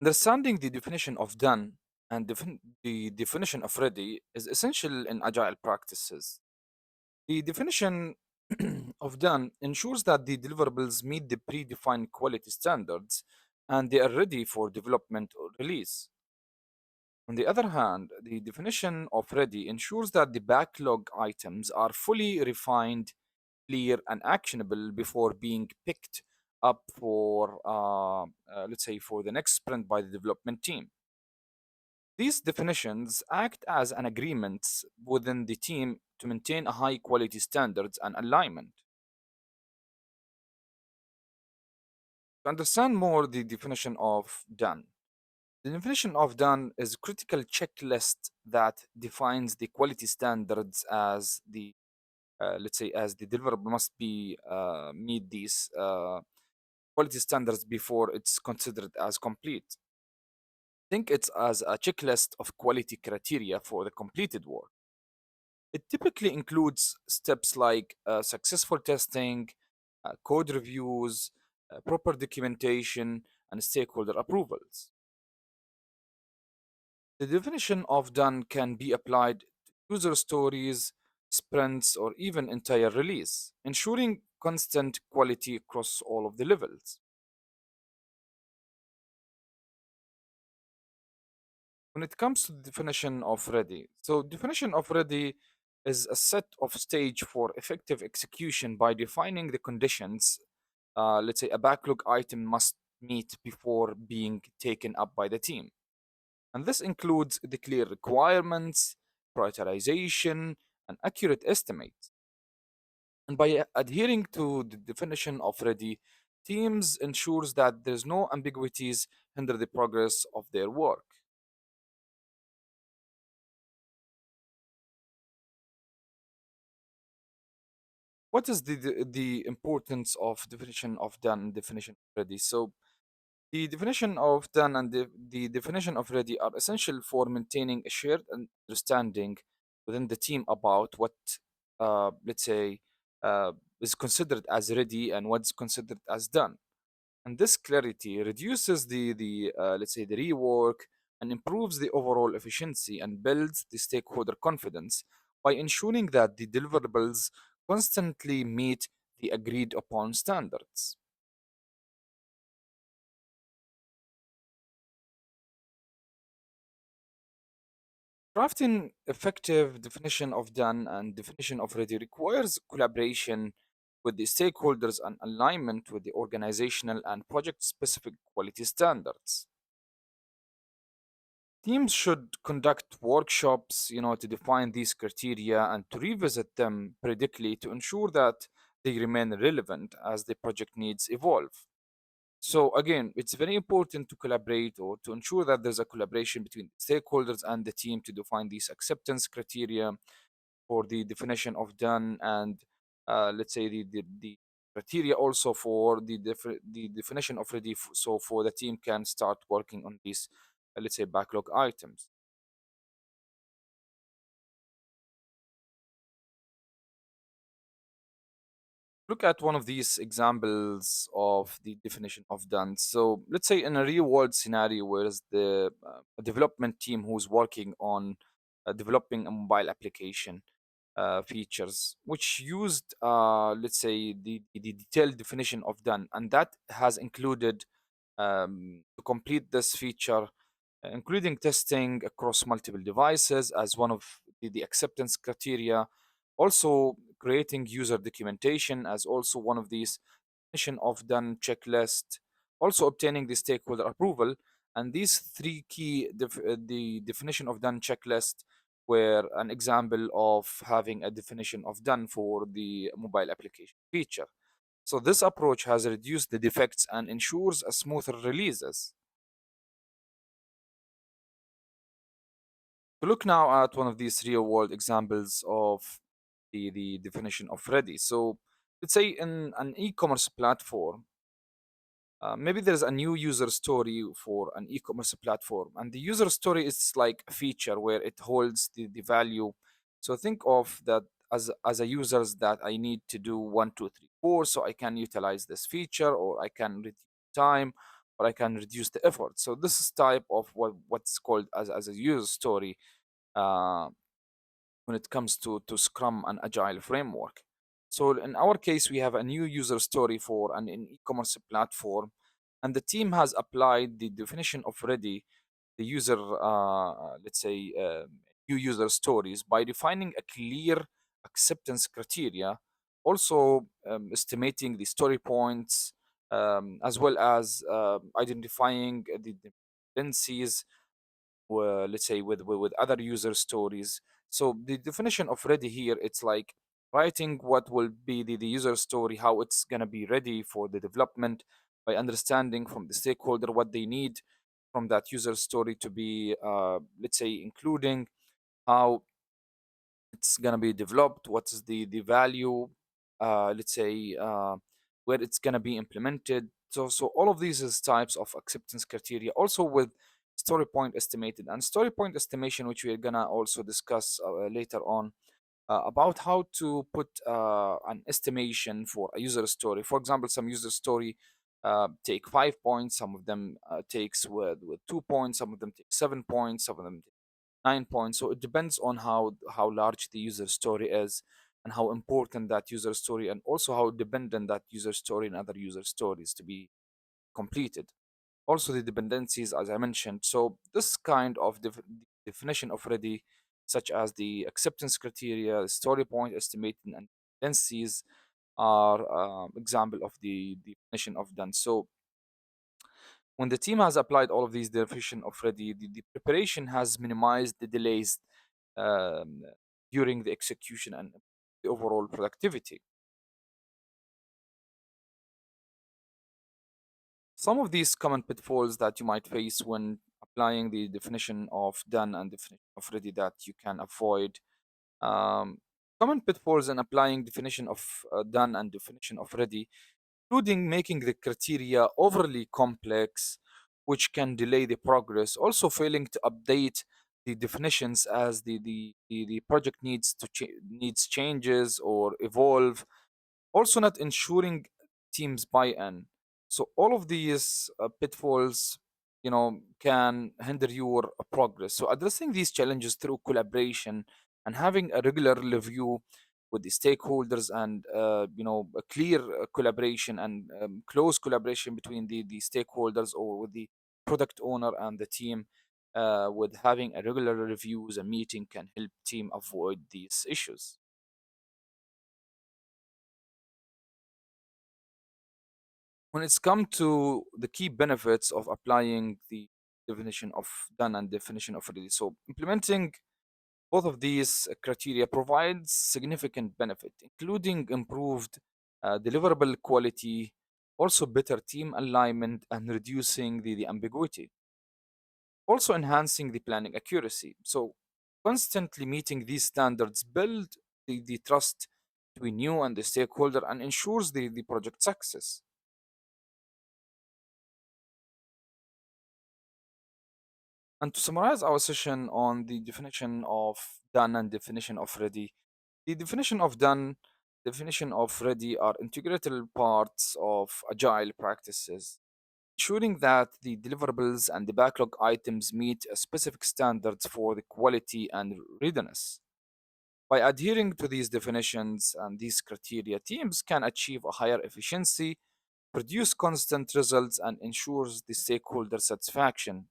Understanding the definition of done and the definition of ready is essential in agile practices. The definition of done ensures that the deliverables meet the predefined quality standards and they are ready for development or release. On the other hand, the definition of ready ensures that the backlog items are fully refined, clear, and actionable before being picked up for, let's say, for the next sprint by the development team. These definitions act as an agreement within the team to maintain a high quality standards and alignment. To understand more the definition of done, the definition of done is a critical checklist that defines the quality standards as the let's say as the deliverable must be meet these quality standards before it's considered as complete. Think it's as a checklist of quality criteria for the completed work. It typically includes steps like successful testing, code reviews, proper documentation, and stakeholder approvals. The definition of done can be applied to user stories, sprints, or even entire release, ensuring constant quality across all of the levels. When it comes to the definition of ready, so definition of ready is a set of stage for effective execution by defining the conditions, let's say a backlog item must meet before being taken up by the team. And this includes the clear requirements, prioritization, and accurate estimates. And by adhering to the definition of ready, teams ensures that there's no ambiguities hinder the progress of their work. What is the importance of definition of done and definition of ready? So the definition of done and the definition of ready are essential for maintaining a shared understanding within the team about what, let's say, uh, is considered as ready and what's considered as done. And this clarity reduces the let's say the rework and improves the overall efficiency and builds the stakeholder confidence by ensuring that the deliverables constantly meet the agreed upon standards. Crafting effective definition of done and definition of ready requires collaboration with the stakeholders and alignment with the organizational and project specific quality standards. Teams should conduct workshops, to define these criteria and to revisit them periodically to ensure that they remain relevant as the project needs evolve. So again, it's very important to collaborate or to ensure that there's a collaboration between stakeholders and the team to define these acceptance criteria for the definition of done and let's say the criteria also for the definition of ready so for the team can start working on these let's say backlog items. Look at one of these examples of the definition of done. So let's say in a real world scenario where the a development team who's working on developing a mobile application features which used let's say the detailed definition of done and that has included to complete this feature including testing across multiple devices as one of the acceptance criteria, also creating user documentation as also one of these definition of done checklist, also obtaining the stakeholder approval. And these three key the definition of done checklist were an example of having a definition of done for the mobile application feature. So this approach has reduced the defects and ensures a smoother releases. To look now at one of these real world examples of the definition of ready. So let's say in an e-commerce platform, maybe there's a new user story for an e-commerce platform, and the user story is like a feature where it holds the value. So think of that as a users that I need to do 1, 2, 3, 4, so I can utilize this feature or I can reduce time or I can reduce the effort. So this is type of what's called as a user story uh, when it comes to Scrum and Agile framework. So in our case, we have a new user story for an e-commerce platform, and the team has applied the definition of ready, the user, let's say, new user stories by defining a clear acceptance criteria, also estimating the story points, as well as identifying the dependencies, let's say with other user stories. So the definition of ready here, it's like writing what will be the user story, how it's going to be ready for the development, by understanding from the stakeholder what they need from that user story to be, let's say, including how it's gonna be developed, what is the value, let's say, where it's gonna be implemented. So all of these is types of acceptance criteria. Also with story point estimated and story point estimation, which we are gonna also discuss later on, about how to put an estimation for a user story. For example, some user story take 5 points, some of them takes with 2 points, some of them take 7 points, some of them 9 points. So it depends on how large the user story is and how important that user story, and also how dependent that user story and other user stories to be completed. Also the dependencies, as I mentioned. So this kind of definition of ready, such as the acceptance criteria, story point estimating, and dependencies, are example of the definition of done. So when the team has applied all of these definition of ready, the preparation has minimized the delays um, during the execution and the overall productivity. Some of these common pitfalls that you might face when applying the definition of done and definition of ready that you can avoid. Um, Common pitfalls in applying definition of done and definition of ready, including making the criteria overly complex, which can delay the progress. Also, failing to update the definitions as the project needs changes or evolve. Also not ensuring teams buy-in. So all of these pitfalls, can hinder your progress. So addressing these challenges through collaboration and having a regular review with the stakeholders, and a clear collaboration and close collaboration between the stakeholders, or with the product owner and the team, with having a regular reviews and meeting, can help team avoid these issues. When it's come to the key benefits of applying the definition of done and definition of ready, so implementing both of these criteria provides significant benefit, including improved deliverable quality, also better team alignment, and reducing the ambiguity, also enhancing the planning accuracy. So constantly meeting these standards build the trust between you and the stakeholder and ensures the project success. And to summarize our session on the definition of done and definition of ready, the definition of done, definition of ready are integral parts of agile practices, ensuring that the deliverables and the backlog items meet a specific standards for the quality and readiness. By adhering to these definitions and these criteria, teams can achieve a higher efficiency, produce constant results, and ensures the stakeholder satisfaction.